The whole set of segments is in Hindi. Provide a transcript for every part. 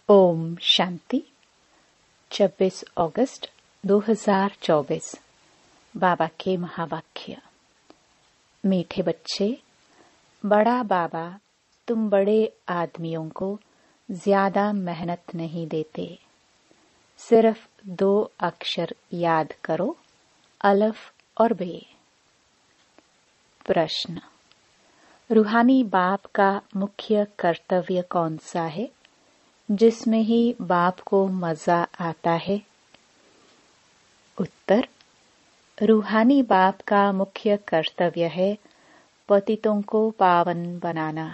ओम शांति। 26 अगस्त 2024। बाबा के महावाक्य। मीठे बच्चे, बड़ा बाबा तुम बड़े आदमियों को ज्यादा मेहनत नहीं देते। सिर्फ 2 अक्षर याद करो, अलफ और बे। प्रश्न: रूहानी बाप का मुख्य कर्तव्य कौन सा है जिसमें ही बाप को मजा आता है? उत्तर: रूहानी बाप का मुख्य कर्तव्य है पतितों को पावन बनाना।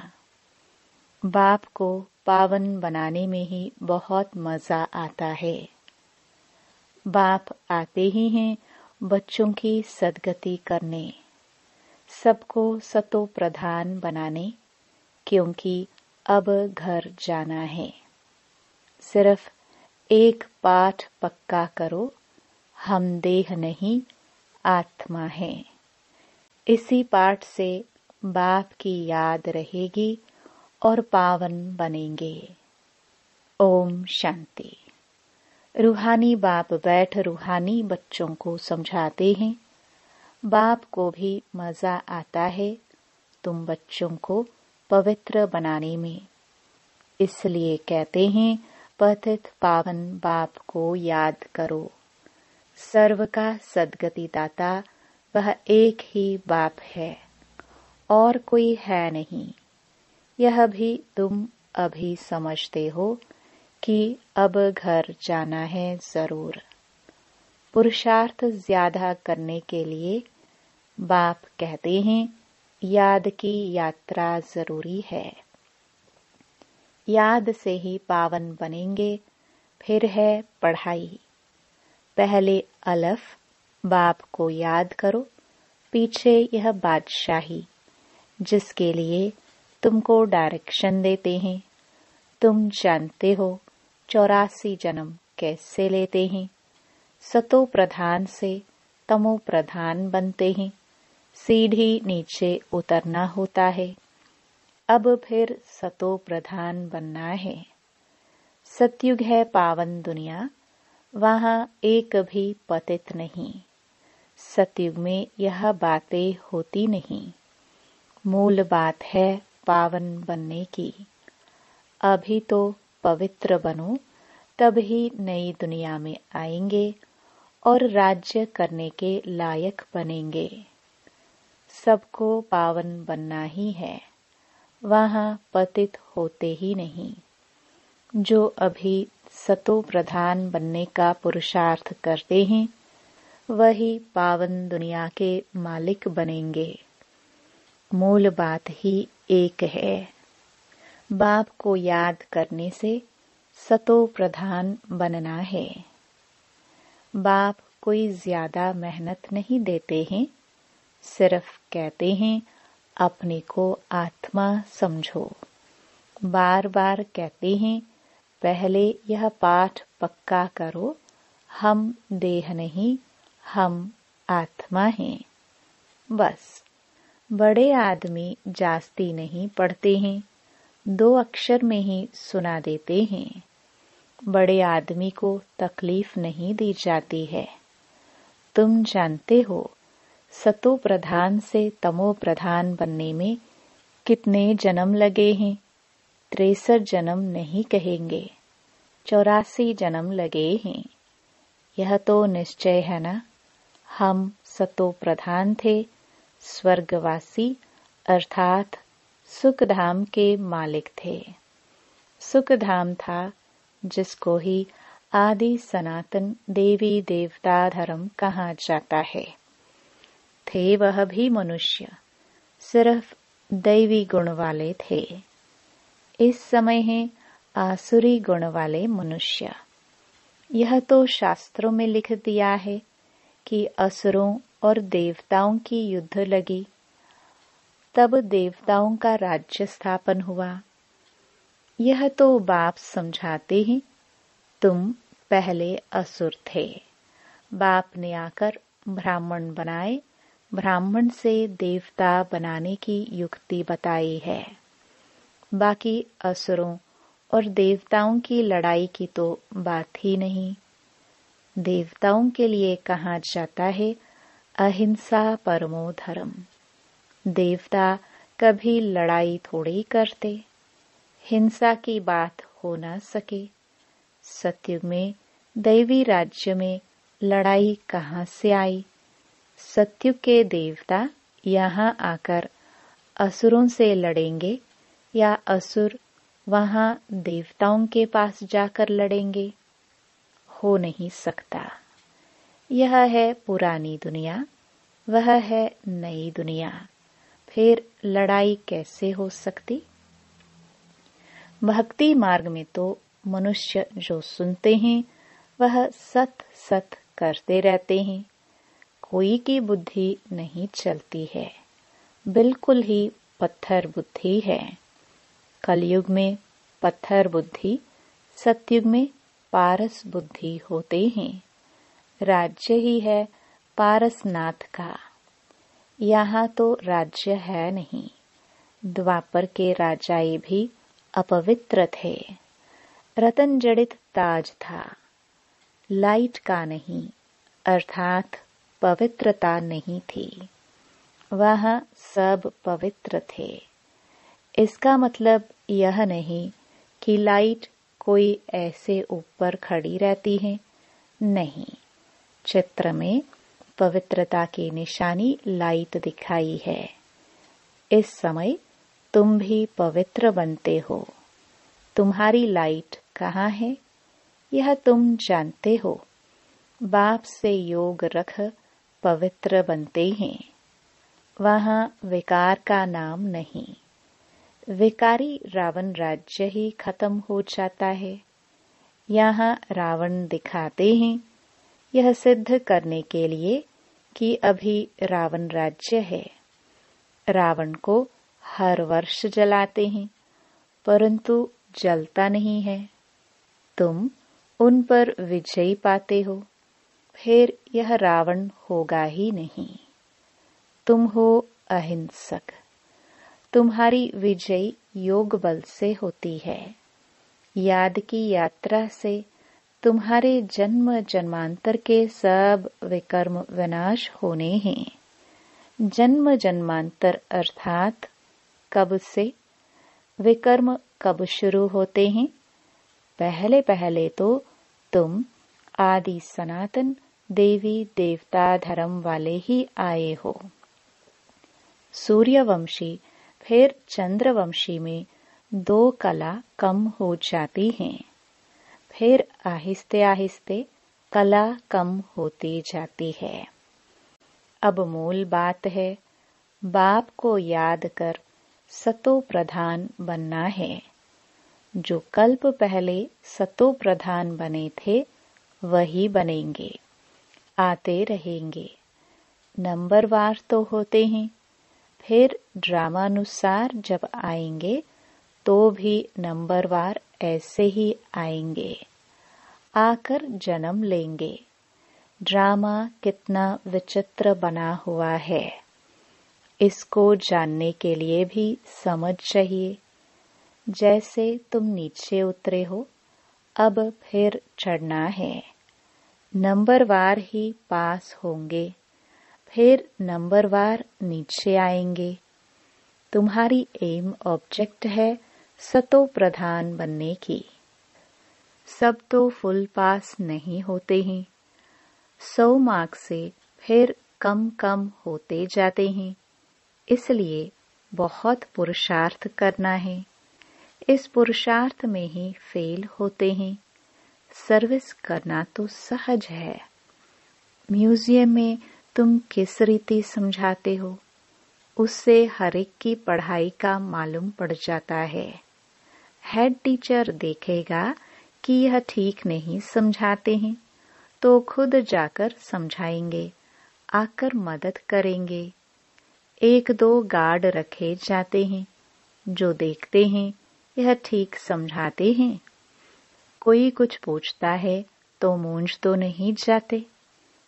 बाप को पावन बनाने में ही बहुत मजा आता है। बाप आते ही हैं बच्चों की सद्गति करने, सबको सतो प्रधान बनाने, क्योंकि अब घर जाना है। सिर्फ एक पाठ पक्का करो, हम देह नहीं आत्मा हैं। इसी पाठ से बाप की याद रहेगी और पावन बनेंगे। ओम शांति। रूहानी बाप बैठ रूहानी बच्चों को समझाते हैं। बाप को भी मजा आता है तुम बच्चों को पवित्र बनाने में। इसलिए कहते हैं पतित पावन बाप को याद करो। सर्व का सद्गति दाता वह एक ही बाप है और कोई है नहीं। यह भी तुम अभी समझते हो कि अब घर जाना है जरूर। पुरुषार्थ ज्यादा करने के लिए बाप कहते हैं याद की यात्रा जरूरी है। याद से ही पावन बनेंगे। फिर है पढ़ाई। पहले अलफ बाप को याद करो, पीछे यह बादशाही जिसके लिए तुमको डायरेक्शन देते हैं। तुम जानते हो 84 जन्म कैसे लेते हैं। सतो प्रधान से तमो प्रधान बनते हैं। सीढ़ी नीचे उतरना होता है। अब फिर सतो प्रधान बनना है। सतयुग है पावन दुनिया, वहां एक भी पतित नहीं। सतयुग में यह बातें होती नहीं। मूल बात है पावन बनने की। अभी तो पवित्र बनो, तब ही नई दुनिया में आएंगे और राज्य करने के लायक बनेंगे। सबको पावन बनना ही है, वहां पतित होते ही नहीं। जो अभी सतो प्रधान बनने का पुरुषार्थ करते हैं वही पावन दुनिया के मालिक बनेंगे। मूल बात ही एक है। बाप को याद करने से सतो प्रधान बनना है। बाप कोई ज्यादा मेहनत नहीं देते हैं, सिर्फ कहते हैं अपने को आत्मा समझो। बार बार कहते हैं पहले यह पाठ पक्का करो, हम देह नहीं हम आत्मा हैं। बस बड़े आदमी जास्ती नहीं पढ़ते हैं, 2 अक्षर में ही सुना देते हैं। बड़े आदमी को तकलीफ नहीं दी जाती है। तुम जानते हो सतो प्रधान से तमो प्रधान बनने में कितने जन्म लगे हैं। 63 जन्म नहीं कहेंगे, 84 जन्म लगे हैं। यह तो निश्चय है ना। हम सतो प्रधान थे, स्वर्गवासी अर्थात सुखधाम के मालिक थे। सुखधाम था जिसको ही आदि सनातन देवी देवता धर्म कहा जाता है। थे वह भी मनुष्य, सिर्फ दैवी गुण वाले थे। इस समय है आसुरी गुण वाले मनुष्य। यह तो शास्त्रों में लिख दिया है कि असुरों और देवताओं की युद्ध लगी, तब देवताओं का राज्य स्थापन हुआ। यह तो बाप समझाते हैं तुम पहले असुर थे। बाप ने आकर ब्राह्मण बनाए, ब्राह्मण से देवता बनाने की युक्ति बताई है। बाकी असुरों और देवताओं की लड़ाई की तो बात ही नहीं। देवताओं के लिए कहा जाता है अहिंसा परमो धर्म। देवता कभी लड़ाई थोड़ी करते, हिंसा की बात हो न सके। सतयुग में दैवी राज्य में लड़ाई कहाँ से आई? सतयुग के देवता यहाँ आकर असुरों से लड़ेंगे या असुर वहां देवताओं के पास जाकर लड़ेंगे? हो नहीं सकता। यह है पुरानी दुनिया, वह है नई दुनिया। फिर लड़ाई कैसे हो सकती? भक्ति मार्ग में तो मनुष्य जो सुनते हैं वह सत सत करते रहते हैं। कोई की बुद्धि नहीं चलती है, बिल्कुल ही पत्थर बुद्धि है। कलयुग में पत्थर बुद्धि, सतयुग में पारस बुद्धि होते हैं। राज्य ही है पारसनाथ का। यहाँ तो राज्य है नहीं। द्वापर के राजाए भी अपवित्र थे। रतन जड़ित ताज था, लाइट का नहीं, अर्थात पवित्रता नहीं थी। वह सब पवित्र थे। इसका मतलब यह नहीं कि लाइट कोई ऐसे ऊपर खड़ी रहती है, नहीं। चित्र में पवित्रता की निशानी लाइट दिखाई है। इस समय तुम भी पवित्र बनते हो। तुम्हारी लाइट कहाँ है, यह तुम जानते हो। बाप से योग रख पवित्र बनते हैं। वहाँ विकार का नाम नहीं। विकारी रावण राज्य ही खत्म हो जाता है। यहाँ रावण दिखाते हैं, यह सिद्ध करने के लिए कि अभी रावण राज्य है। रावण को हर वर्ष जलाते हैं, परंतु जलता नहीं है। तुम उन पर विजय पाते हो, फिर यह रावण होगा ही नहीं। तुम हो अहिंसक। तुम्हारी विजय योग बल से होती है। याद की यात्रा से तुम्हारे जन्म जन्मांतर के सब विकर्म विनाश होने हैं। जन्म जन्मांतर अर्थात कब से? विकर्म कब शुरू होते हैं? पहले पहले तो तुम आदि सनातन देवी देवता धर्म वाले ही आए हो। सूर्यवंशी फिर चंद्रवंशी में 2 कला कम हो जाती हैं। फिर आहिस्ते आहिस्ते कला कम होती जाती है। अब मूल बात है, बाप को याद कर सतो प्रधान बनना है। जो कल्प पहले सतो प्रधान बने थे वही बनेंगे, आते रहेंगे। नंबरवार तो होते हैं, फिर ड्रामानुसार जब आएंगे तो भी नंबरवार ऐसे ही आएंगे, आकर जन्म लेंगे। ड्रामा कितना विचित्र बना हुआ है, इसको जानने के लिए भी समझ चाहिए। जैसे तुम नीचे उतरे हो, अब फिर चढ़ना है। नंबरवार ही पास होंगे, फिर नंबरवार नीचे आएंगे। तुम्हारी एम ऑब्जेक्ट है सतो प्रधान बनने की। सब तो फुल पास नहीं होते हैं। 100 मार्क्स से फिर कम कम होते जाते हैं। इसलिए बहुत पुरुषार्थ करना है। इस पुरुषार्थ में ही फेल होते हैं। सर्विस करना तो सहज है। म्यूजियम में तुम किस रीति समझाते हो, उससे हर एक की पढ़ाई का मालूम पड़ जाता है। हेड टीचर देखेगा कि यह ठीक नहीं समझाते हैं तो खुद जाकर समझाएंगे, आकर मदद करेंगे। 1-2 गार्ड रखे जाते हैं जो देखते हैं यह ठीक समझाते हैं। कोई कुछ पूछता है तो मूंझ तो नहीं जाते,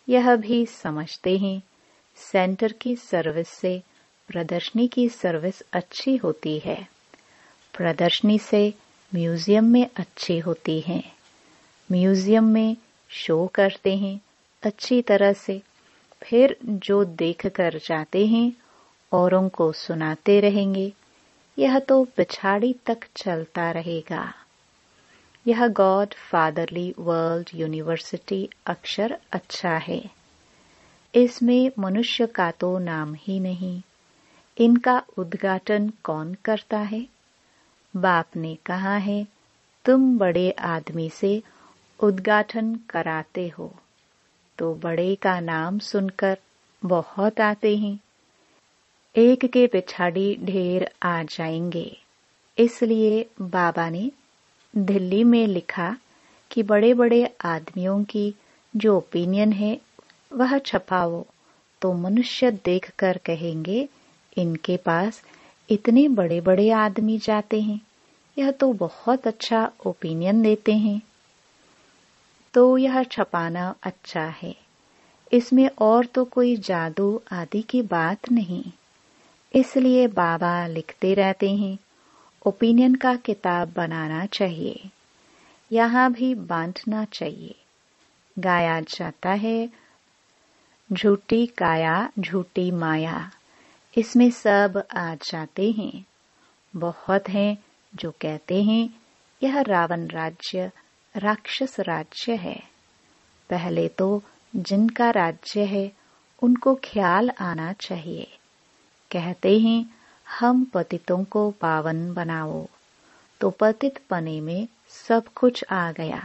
यह भी समझते हैं सेंटर की सर्विस से प्रदर्शनी की सर्विस अच्छी होती है। प्रदर्शनी से म्यूजियम में अच्छी होती हैं। म्यूजियम में शो करते हैं अच्छी तरह से, फिर जो देख कर जाते हैं औरों को सुनाते रहेंगे। यह तो पिछाड़ी तक चलता रहेगा। यह गॉड फादरली वर्ल्ड यूनिवर्सिटी अक्षर अच्छा है। इसमें मनुष्य का तो नाम ही नहीं। इनका उद्घाटन कौन करता है? बाप ने कहा है, तुम बड़े आदमी से उद्घाटन कराते हो, तो बड़े का नाम सुनकर बहुत आते हैं। एक के पिछाड़ी ढेर आ जाएंगे। इसलिए बाबा ने दिल्ली में लिखा कि बड़े बड़े आदमियों की जो ओपिनियन है वह छपाओ, तो मनुष्य देखकर कहेंगे इनके पास इतने बड़े बड़े आदमी जाते हैं, यह तो बहुत अच्छा ओपिनियन देते हैं। तो यह छपाना अच्छा है। इसमें और तो कोई जादू आदि की बात नहीं। इसलिए बाबा लिखते रहते हैं, ओपिनियन का किताब बनाना चाहिए। यहाँ भी बांटना चाहिए। गाया जाता है, झूठी काया झूठी माया। इसमें सब आ जाते हैं। बहुत हैं जो कहते हैं यह रावण राज्य राक्षस राज्य है। पहले तो जिनका राज्य है उनको ख्याल आना चाहिए। कहते हैं हम पतितों को पावन बनाओ, तो पतित पने में सब कुछ आ गया।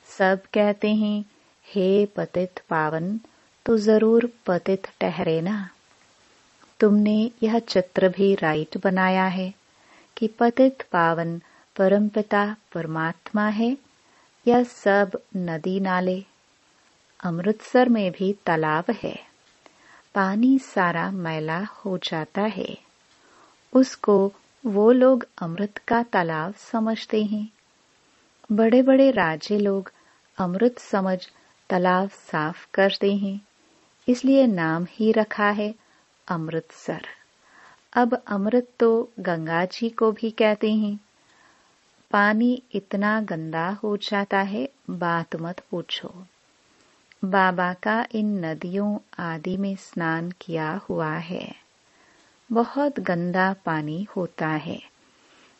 सब कहते हैं हे पतित पावन, तो जरूर पतित ठहरे ना। तुमने यह चित्र भी राइट बनाया है कि पतित पावन परमपिता परमात्मा है। यह सब नदी नाले। अमृतसर में भी तालाब है। पानी सारा मैला हो जाता है। उसको वो लोग अमृत का तालाब समझते हैं। बड़े बड़े राजे लोग अमृत समझ तालाब साफ करते हैं। इसलिए नाम ही रखा है अमृतसर। अब अमृत तो गंगा जी को भी कहते हैं। पानी इतना गंदा हो जाता है, बात मत पूछो। बाबा का इन नदियों आदि में स्नान किया हुआ है। बहुत गंदा पानी होता है।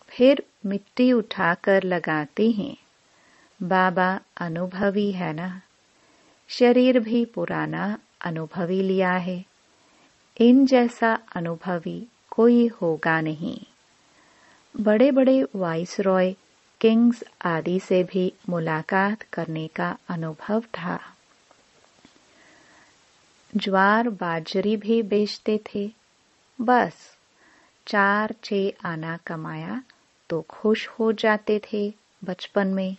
फिर मिट्टी उठाकर लगाते हैं। बाबा अनुभवी है ना। शरीर भी पुराना अनुभवी लिया है। इन जैसा अनुभवी कोई होगा नहीं। बड़े बड़े वाइसरॉय, किंग्स आदि से भी मुलाकात करने का अनुभव था। ज्वार बाजरी भी बेचते थे। बस 4-6 आना कमाया तो खुश हो जाते थे बचपन में।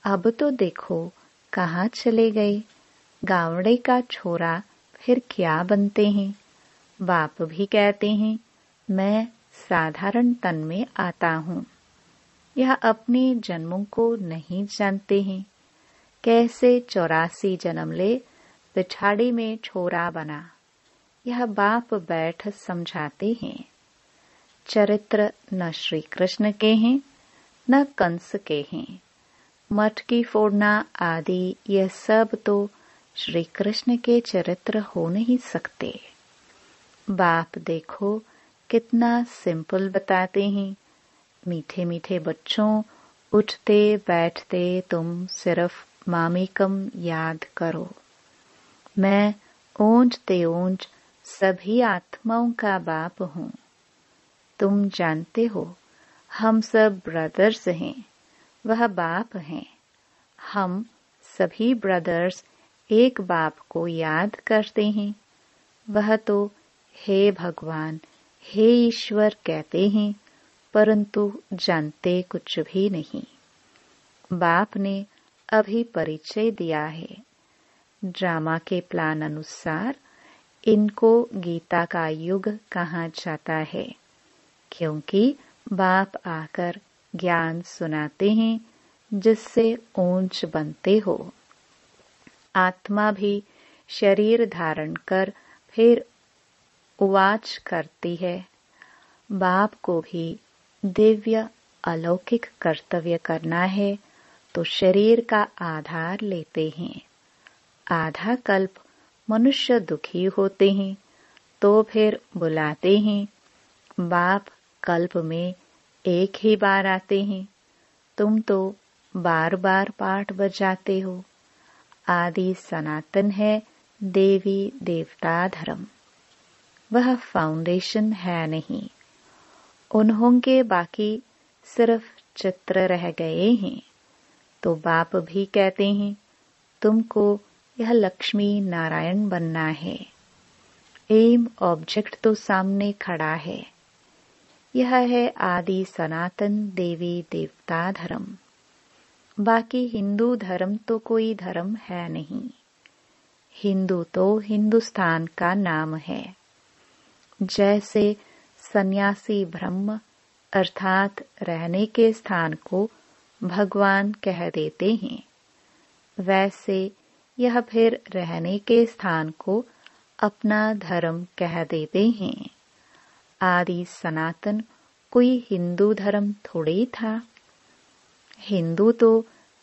अब तो देखो कहाँ चले गए। गावड़े का छोरा फिर क्या बनते हैं। बाप भी कहते हैं मैं साधारण तन में आता हूँ। यह अपने जन्मों को नहीं जानते हैं। कैसे 84 जन्म ले पिछाड़ी में छोरा बना, यह बाप बैठ समझाते हैं। चरित्र न श्री कृष्ण के हैं न कंस के हैं। मटकी फोड़ना आदि यह सब तो श्री कृष्ण के चरित्र हो नहीं सकते। बाप देखो कितना सिंपल बताते हैं। मीठे मीठे बच्चों, उठते बैठते तुम सिर्फ मामिकम याद करो। मैं ऊंचते ऊंच सभी आत्माओं का बाप हूँ। तुम जानते हो हम सब ब्रदर्स हैं, वह बाप हैं। हम सभी ब्रदर्स एक बाप को याद करते हैं। वह तो हे भगवान, हे ईश्वर कहते हैं, परंतु जानते कुछ भी नहीं। बाप ने अभी परिचय दिया है। ड्रामा के प्लान अनुसार इनको गीता का युग कहा जाता है, क्योंकि बाप आकर ज्ञान सुनाते हैं जिससे ऊंच बनते हो। आत्मा भी शरीर धारण कर फिर उवाच करती है। बाप को भी दिव्य अलौकिक कर्तव्य करना है तो शरीर का आधार लेते हैं। आधा कल्प मनुष्य दुखी होते हैं तो फिर बुलाते हैं, बाप कल्प में एक ही बार आते हैं, तुम तो बार बार पाठ बजाते हो। आदि सनातन है देवी देवता धर्म, वह फाउंडेशन है नहीं। उन्होंने बाकी सिर्फ चित्र रह गए हैं। तो बाप भी कहते हैं तुमको यह लक्ष्मी नारायण बनना है। एम ऑब्जेक्ट तो सामने खड़ा है। यह है आदि सनातन देवी देवता धर्म। बाकी हिंदू धर्म तो कोई धर्म है नहीं। हिंदू तो हिंदुस्तान का नाम है। जैसे सन्यासी ब्रह्म अर्थात रहने के स्थान को भगवान कह देते हैं, वैसे यह फिर रहने के स्थान को अपना धर्म कह देते हैं। आदि सनातन कोई हिंदू धर्म थोड़ी था। हिंदू तो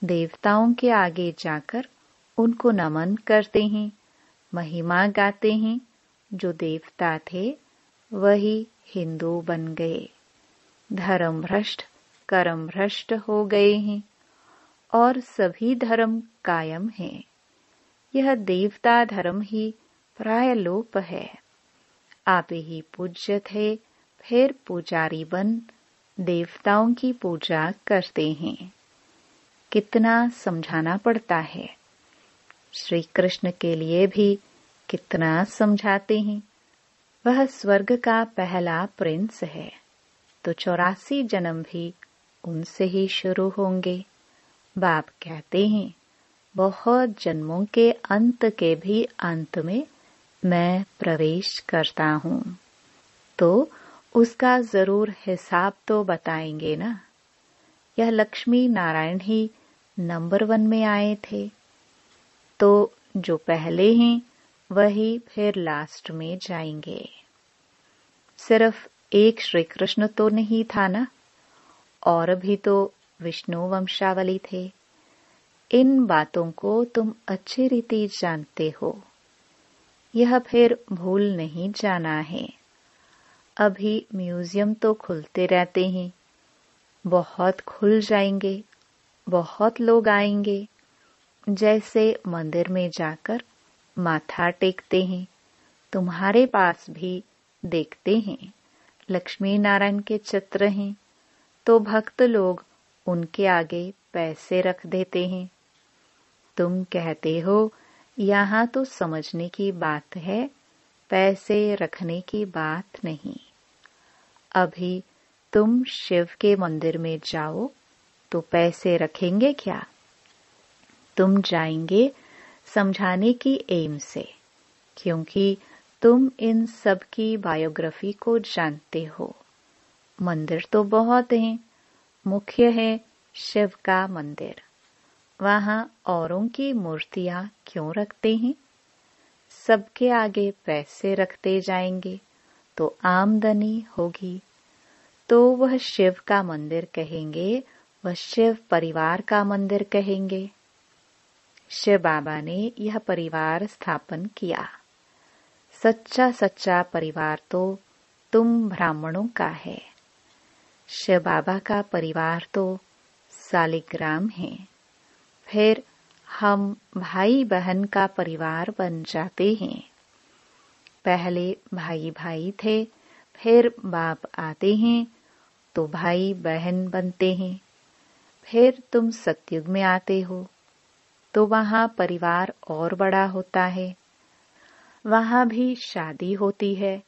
देवताओं के आगे जाकर उनको नमन करते हैं, महिमा गाते हैं। जो देवता थे वही हिंदू बन गए। धर्म भ्रष्ट कर्म भ्रष्ट हो गए हैं और सभी धर्म कायम हैं। यह देवता धर्म ही प्राय लोप है। आप ही पूज्य थे, फिर पुजारी बन देवताओं की पूजा करते हैं। कितना समझाना पड़ता है। श्री कृष्ण के लिए भी कितना समझाते हैं। वह स्वर्ग का पहला प्रिंस है, तो 84 जन्म भी उनसे ही शुरू होंगे। बाप कहते हैं बहुत जन्मों के अंत के भी अंत में मैं प्रवेश करता हूँ, तो उसका जरूर हिसाब तो बताएंगे ना। यह लक्ष्मी नारायण ही नंबर 1 में आए थे, तो जो पहले हैं वही फिर लास्ट में जाएंगे। सिर्फ एक श्री कृष्ण तो नहीं था ना, और भी तो विष्णु वंशावली थे। इन बातों को तुम अच्छी रीति जानते हो। यह फिर भूल नहीं जाना है। अभी म्यूजियम तो खुलते रहते हैं, बहुत खुल जाएंगे, बहुत लोग आएंगे। जैसे मंदिर में जाकर माथा टेकते हैं, तुम्हारे पास भी देखते हैं लक्ष्मी नारायण के चित्र हैं, तो भक्त लोग उनके आगे पैसे रख देते हैं। तुम कहते हो यहाँ तो समझने की बात है, पैसे रखने की बात नहीं। अभी तुम शिव के मंदिर में जाओ तो पैसे रखेंगे क्या? तुम जाएंगे समझाने की एम से, क्योंकि तुम इन सब की बायोग्राफी को जानते हो। मंदिर तो बहुत हैं, मुख्य है शिव का मंदिर। वहां औरों की मूर्तियां क्यों रखते हैं? सबके आगे पैसे रखते जाएंगे तो आमदनी होगी, तो वह शिव का मंदिर कहेंगे, वह शिव परिवार का मंदिर कहेंगे। शिव बाबा ने यह परिवार स्थापन किया। सच्चा सच्चा परिवार तो तुम ब्राह्मणों का है। शिव बाबा का परिवार तो सालिग्राम है। फिर हम भाई बहन का परिवार बन जाते हैं। पहले भाई भाई थे, फिर बाप आते हैं तो भाई बहन बनते हैं। फिर तुम सतयुग में आते हो तो वहां परिवार और बड़ा होता है। वहां भी शादी होती है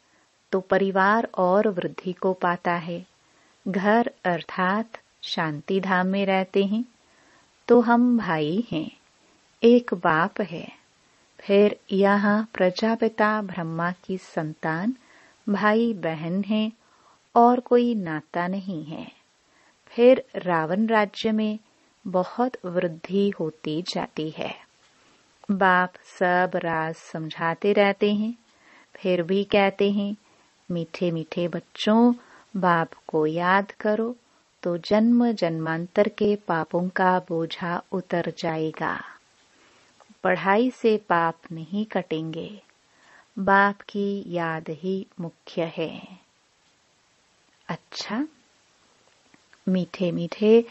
तो परिवार और वृद्धि को पाता है। घर अर्थात शांति धाम में रहते हैं तो हम भाई हैं, एक बाप है। फिर यहाँ प्रजापिता ब्रह्मा की संतान भाई बहन हैं और कोई नाता नहीं है। फिर रावण राज्य में बहुत वृद्धि होती जाती है। बाप सब राज समझाते रहते हैं, फिर भी कहते हैं मीठे मीठे बच्चों, बाप को याद करो तो जन्म जन्मांतर के पापों का बोझा उतर जाएगा। पढ़ाई से पाप नहीं कटेंगे, बाप की याद ही मुख्य है। अच्छा, मीठे मीठे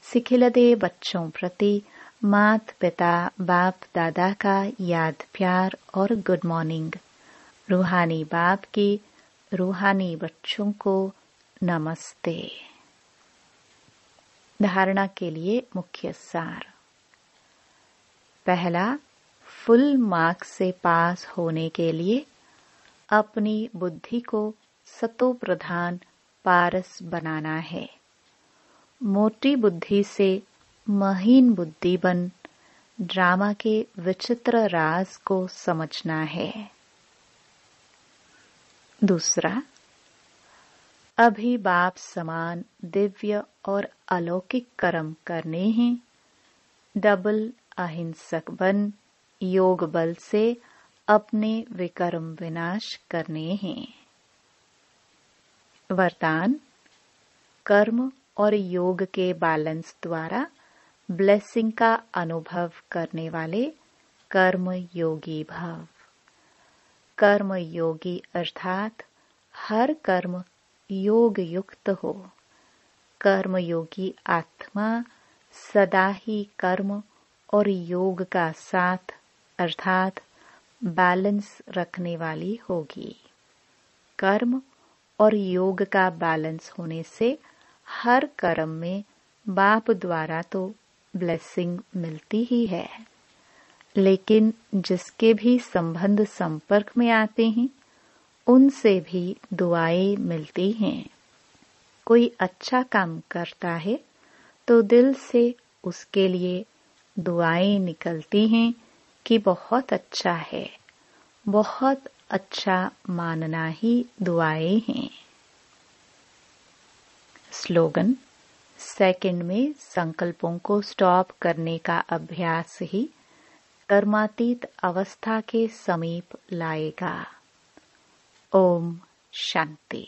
सिखिलदे बच्चों प्रति मात पिता बाप दादा का याद प्यार और गुड मॉर्निंग। रूहानी बाप की रूहानी बच्चों को नमस्ते। धारणा के लिए मुख्य सार। पहला, फुल मार्क्स से पास होने के लिए अपनी बुद्धि को सतो प्रधान पारस बनाना है। मोटी बुद्धि से महीन बुद्धि बन ड्रामा के विचित्र राज को समझना है। दूसरा, अभी बाप समान दिव्य और अलौकिक कर्म करने हैं। डबल अहिंसक बन योग बल से अपने विकर्म विनाश करने हैं। वरदान, कर्म और योग के बैलेंस द्वारा ब्लेसिंग का अनुभव करने वाले कर्म योगी भव। कर्म योगी अर्थात हर कर्म योग युक्त हो। कर्म योगी आत्मा सदा ही कर्म और योग का साथ अर्थात बैलेंस रखने वाली होगी। कर्म और योग का बैलेंस होने से हर कर्म में बाप द्वारा तो ब्लेसिंग मिलती ही है, लेकिन जिसके भी संबंध संपर्क में आते हैं उनसे भी दुआएं मिलती हैं। कोई अच्छा काम करता है तो दिल से उसके लिए दुआएं निकलती हैं कि बहुत अच्छा है। बहुत अच्छा मानना ही दुआएं हैं। स्लोगन, सेकंड में संकल्पों को स्टॉप करने का अभ्यास ही कर्मातीत अवस्था के समीप लाएगा। ओम शांति।